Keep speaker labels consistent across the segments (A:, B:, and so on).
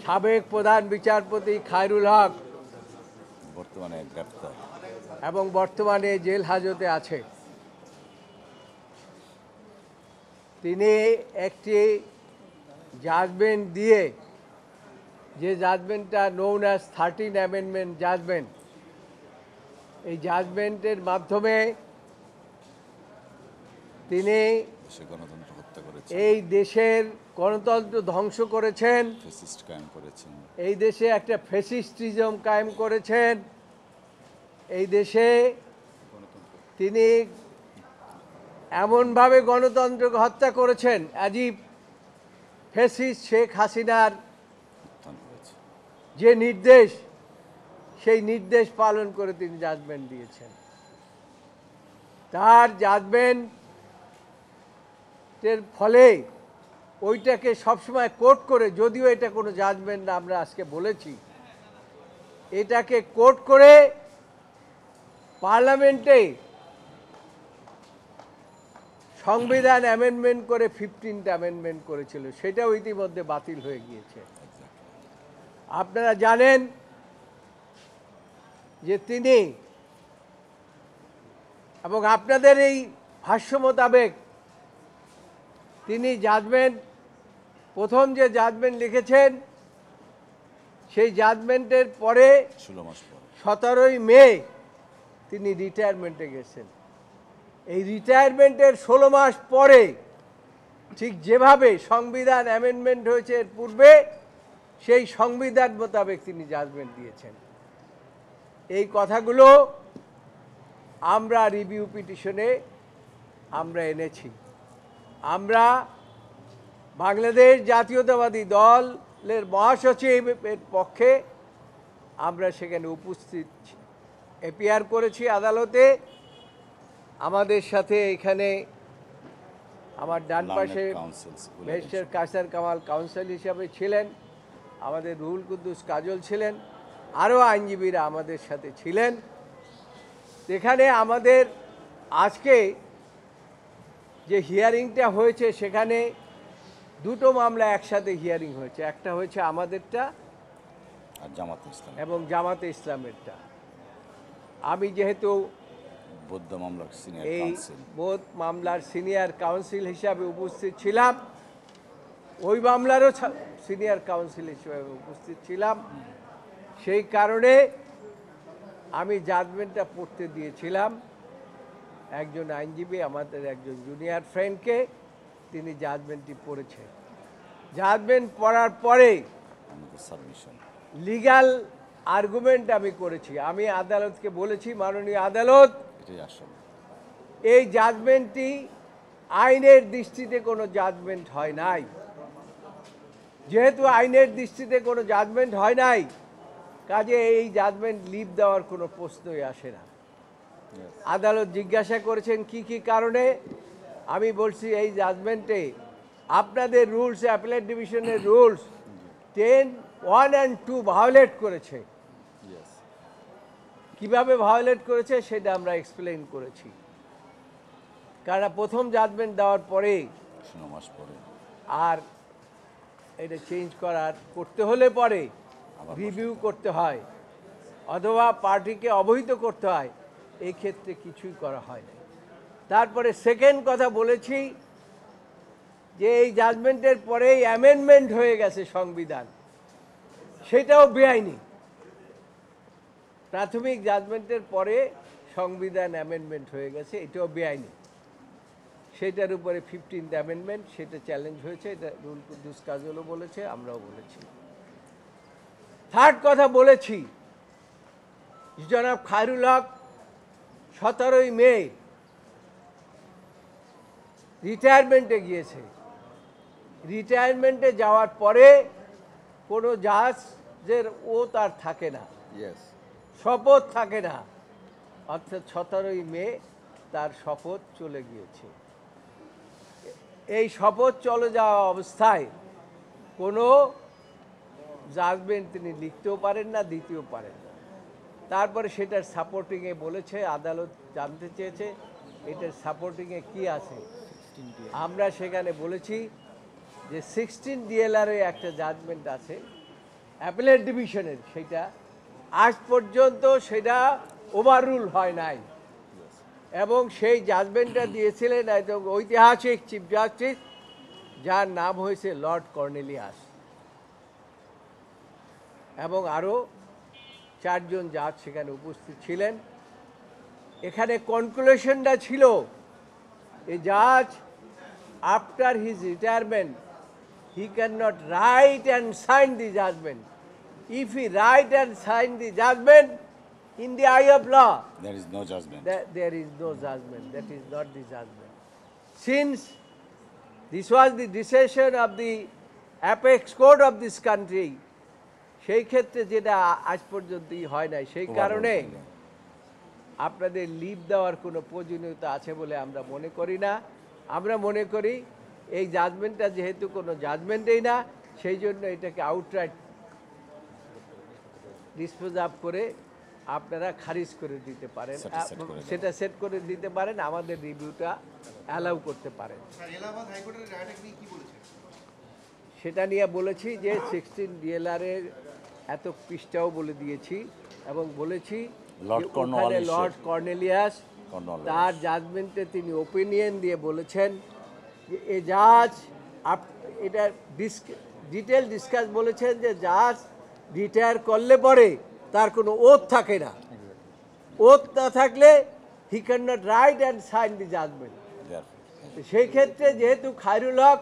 A: সাবেক প্রধান বিচারপতি খায়রুল হক
B: বর্তমানে গ্রেপ্তার
A: এবং বর্তমানে জেল হাজতে আছে। তিনি একটি জাজমেন্ট দিয়ে, যে জাজমেন্টটা নোন অ্যাজ 13 অ্যামেন্ডমেন্ট জাজমেন্ট, এই জাজমেন্টের মাধ্যমে তিনি
B: গণতন্ত্র হত্যা করেছেন,
A: এই দেশের গণতন্ত্র ধ্বংস করেছেন,
B: ফ্যাসিস্ট কায়েম করেছেন,
A: এই দেশে একটা ফ্যাসিস্টিজম কায়েম করেছেন, এই দেশে তিনি এমনভাবে গণতন্ত্রকে হত্যা করেছেন অ্যাজিব ফ্যাসিস্ট শেখ হাসিনার
B: উত্থান করেছে।
A: যে নির্দেশ, সেই নির্দেশ পালন করে তিনি জাজমেন্ট দিয়েছেন। তার জাজমেন্টের ফলে ওইটাকে সবসময় কোর্ট করে, যদিও এটা কোনো জাজমেন্ট না, আমরা আজকে বলেছি, এটাকে কোর্ট করে পার্লামেন্টে সংবিধান অ্যামেন্ডমেন্ট করে 15টা অ্যামেন্ডমেন্ট করেছিল, সেটাও ইতিমধ্যে বাতিল হয়ে গিয়েছে। আপনারা জানেন যে তিনি, এবং আপনাদের এই ভাষ্য মোতাবেক তিনি জাজমেন্ট, প্রথম যে জাজমেন্ট লিখেছেন, সেই জাজমেন্টের পরে
B: 16 মাস পর
A: 17ই মে তিনি রিটায়ারমেন্টে গেছেন। এই রিটায়ারমেন্টের 16 মাস পরে, ঠিক যেভাবে সংবিধান অ্যামেন্ডমেন্ট হয়েছে এর পূর্বে, সেই সংবিধান মোতাবেক তিনি জাজমেন্ট দিয়েছেন। এই কথাগুলো আমরা রিভিউ পিটিশনে আমরা এনেছি। আমরা বাংলাদেশ জাতীয়তাবাদী দলের মহাসচিবের পক্ষে আমরা সেখানে উপস্থিত অ্যাপিয়ার করেছি আদালতে। আমাদের সাথে এখানে আমার ডান পাশে ব্যারিস্টার কায়সার কামাল কাউন্সিল হিসাবে ছিলেন, আমাদের রুহুল কুদ্দুস কাজল ছিলেন, আরও আইনজীবীরা আমাদের সাথে ছিলেন। এখানে আমাদের আজকে যে হিয়ারিংটা হয়েছে, সেখানে দুটো মামলা একসাথে হিয়ারিং হয়েছে। একটা হয়েছে আমাদেরটা
B: আর জামাতে ইসলাম
A: এবং জামাতে ইসলামেরটা। আমি যেহেতু
B: বৌদ্ধ মামলার সিনিয়র
A: এই
B: কাউন্সিল,
A: বোধ মামলার সিনিয়র কাউন্সিল হিসাবে উপস্থিত ছিলাম, ওই মামলারও সিনিয়র কাউন্সিল হিসেবে উপস্থিত ছিলাম, সেই কারণে আমি জাজমেন্টটা পড়তে দিয়েছিলাম একজন আইনজীবী, আমাদের একজন জুনিয়র ফ্রেন্ডকে, তিনি জাজমেন্টটি পড়েছে। জাজমেন্ট পড়ার পরে
B: আমাদের সাবমিশন,
A: লিগ্যাল আর্গুমেন্ট আমি করেছি। আমি আদালতকে বলেছি, মাননীয় আদালত,
B: এটাই আসল।
A: এই জাজমেন্টটি আইনের দৃষ্টিতে কোনো জাজমেন্ট হয় নাই। যেহেতু আইনের দৃষ্টিতে কোনো জাজমেন্ট হয় নাই, কাজে এই জাজমেন্ট লিভ দেওয়ার কোনো প্রশ্নই আসে না। আদালত জিজ্ঞাসা করেছেন কি কি কারণে, আমি বলছি এই জাজমেন্টে আপনাদের রুলস, অ্যাপিলেট ডিভিশনের রুলস 10, 1 and 2 ভায়োলেট করেছে। কিভাবে ভায়োলেট করেছে সেটা আমরা এক্সপ্লেইন করেছি। কারণ প্রথম জাজমেন্ট দেওয়ার পরে
B: 16 মাস পরে
A: আর এটা চেঞ্জ করতে হলে পরে রিভিউ করতে হয়, অথবা পার্টিকে অবহিত করতে হয়, এই ক্ষেত্রে কিছুই করা হয় না। তারপরে সেকেন্ড কথা বলেছি যে এই জাজমেন্টের পরেই অ্যামেন্ডমেন্ট হয়ে গেছে সংবিধান, সেটাও বেআইনি। প্রাথমিক জাজমেন্টের পরে সংবিধান অ্যামেন্ডমেন্ট হয়ে গেছে, এটাও বেআইনি। সেটার উপরে 15th অ্যামেন্ডমেন্ট, সেটা চ্যালেঞ্জ হয়েছে, এটা রুহুল কুদ্দুস কাজলও বলেছে, আমরাও বলেছি। থার্ড কথা বলেছি, জনাব খায়রুল হক 17ই মে রিটায়ারমেন্টে গিয়েছে। রিটায়ারমেন্টে যাওয়ার পরে কোনো জাজের তার থাকে না, শপথ থাকে না, অর্থাৎ 17ই মে তার শপথ চলে গিয়েছে। এই শপথ চলে যাওয়া অবস্থায় কোনো জাজমেন্ট তিনি লিখতেও পারেন না, দিতেও পারেন না। তারপরে সেটার সাপোর্টিংয়ে বলেছে, আদালত জানতে চেয়েছে এটার সাপোর্টিংয়ে কি আছে। আমরা সেখানে বলেছি যে 16 DLR একটা জাজমেন্ট আছে, অ্যাপেলেট ডিভিশনের, সেটা আজ পর্যন্ত সেটা ওভাররুল হয় নাই। এবং সেই জাজমেন্টটা দিয়েছিলেন একদম ঐতিহাসিক চিফ জাস্টিস, যার নাম হয়েছে লর্ড কর্নেলিয়াস, এবং আরও 4 জন জাজ সেখানে উপস্থিত ছিলেন। এখানে কনক্লুশনটা ছিল, এ জাজ after his retirement he cannot write and sign the judgment. If he write and sign the judgment in the eye of law,
B: There is no judgment.
A: there is no judgment. That is not the judgment. Since this was the decision of the apex court of this country, সেই ক্ষেত্রে যেটা আজ পর্যন্তই হয় নাই, সেই কারণে আপনাদের লিভ দেওয়ার কোনো প্রয়োজনীয়তা আছে বলে আমরা মনে করি না। আমরা মনে করি এই জাজমেন্টটা যেহেতু কোনো জাজমেন্টেই না, সেই জন্য এটাকে আউটরাইট ডিসপোজ আপ করে আপনারা খারিজ করে দিতে পারেন, সেটা সেট করে দিতে পারেন, আমাদের রিভিউটা অ্যালাউ করতে পারেন। সেটা নিয়ে বলেছি যে 16 ডিএলআরের এত পৃষ্ঠাও বলে দিয়েছি, এবং বলেছি লর্ড কর্নেলিয়াস তার জাজমেন্টে তিনি ওপিনিয়ন দিয়ে বলেছেন যে এ জাজ এটা ডিটেল ডিসকাস বলেছেন যে জাজ রিটায়ার করলে পরে তার কোনো ওথ থাকে না, ওথ না থাকলে he can not write and sign the judgment. সেই ক্ষেত্রে যেহেতু খায়রুল হক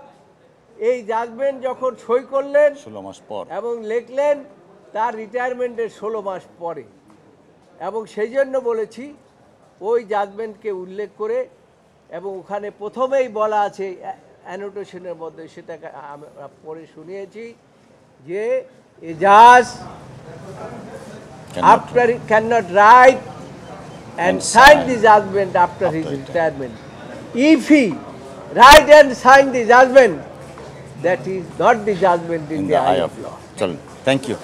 A: এই জাজমেন্ট যখন সই করলেন
B: 16 মাস পর
A: এবং লিখলেন তার রিটায়ারমেন্টের 16 মাস পরে, এবং সেই জন্য বলেছি ওই জাজমেন্টকে উল্লেখ করে, এবং ওখানে প্রথমেই বলা আছে অ্যানোটেশনের মধ্যে, সেটাকে আমরা পড়ে শুনিয়েছি যে এ জাজ after can not right and sign the judgment after his retirement. If he write and sign the judgment, that is not the judgment in the eye of law.
B: চলুন, থ্যাংক ইউ।